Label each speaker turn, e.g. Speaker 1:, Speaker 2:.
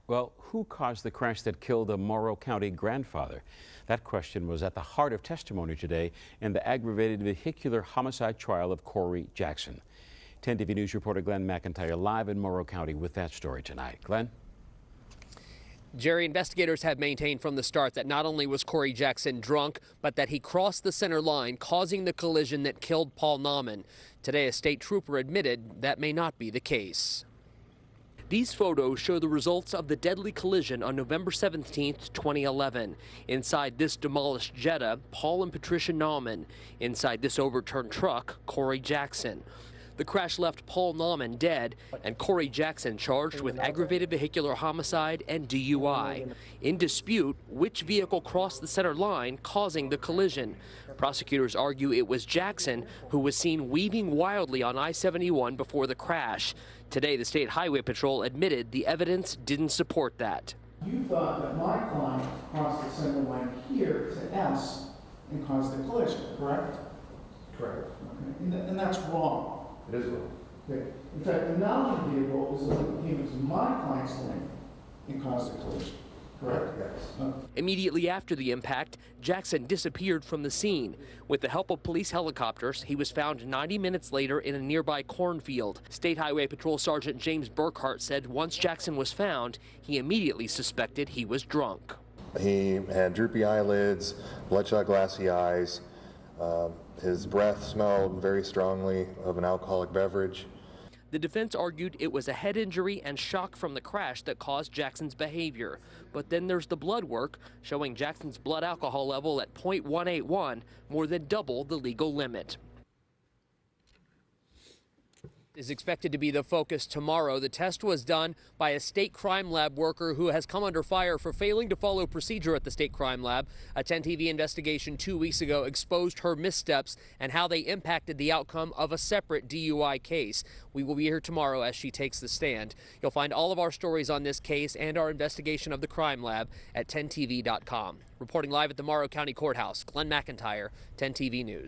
Speaker 1: Well, who caused the crash that killed a Morrow County grandfather? That question was at the heart of testimony today in the aggravated vehicular homicide trial of Corey Jackson. 10 TV News reporter Glenn McIntyre live in Morrow County with that story tonight. Glenn?
Speaker 2: Jerry, investigators have maintained from the start that not only was Corey Jackson drunk, but that he crossed the center line, causing the collision that killed Paul Nauman. Today, a state trooper admitted that may not be the case. These photos show the results of the deadly collision on November 17, 2011. Inside this demolished Jetta, Paul and Patricia Nauman. Inside this overturned truck, Corey Jackson. The crash left Paul Nauman dead and Corey Jackson charged with aggravated vehicular homicide and DUI. In dispute, which vehicle crossed the center line, causing the collision. Prosecutors argue it was Jackson, who was seen weaving wildly on I-71 before the crash. Today, the State Highway Patrol admitted the evidence didn't support that.
Speaker 3: You thought that my client crossed the center line here to S and caused the collision, correct?
Speaker 4: Correct.
Speaker 3: Okay. And that's wrong.
Speaker 4: It is wrong.
Speaker 3: Okay. In fact, another vehicle is the one that came into my client's lane and caused the collision, correct?
Speaker 4: Yes.
Speaker 2: Immediately after the impact, Jackson disappeared from the scene. With the help of police helicopters, he was found 90 minutes later in a nearby cornfield. State Highway Patrol Sergeant James Burkhart said once Jackson was found, he immediately suspected he was drunk.
Speaker 5: He had droopy eyelids, bloodshot glassy eyes. His breath smelled very strongly of an alcoholic beverage.
Speaker 2: The defense argued it was a head injury and shock from the crash that caused Jackson's behavior. But then there's the blood work showing Jackson's blood alcohol level at .181, more than double the legal limit. Is expected to be the focus tomorrow. The test was done by a state crime lab worker who has come under fire for failing to follow procedure at the state crime lab. A 10 TV investigation 2 weeks ago exposed her missteps and how they impacted the outcome of a separate DUI case. We will be here tomorrow as she takes the stand. You'll find all of our stories on this case and our investigation of the crime lab at 10tv.com. Reporting live at the Morrow County Courthouse, Glenn McIntyre, 10 TV News.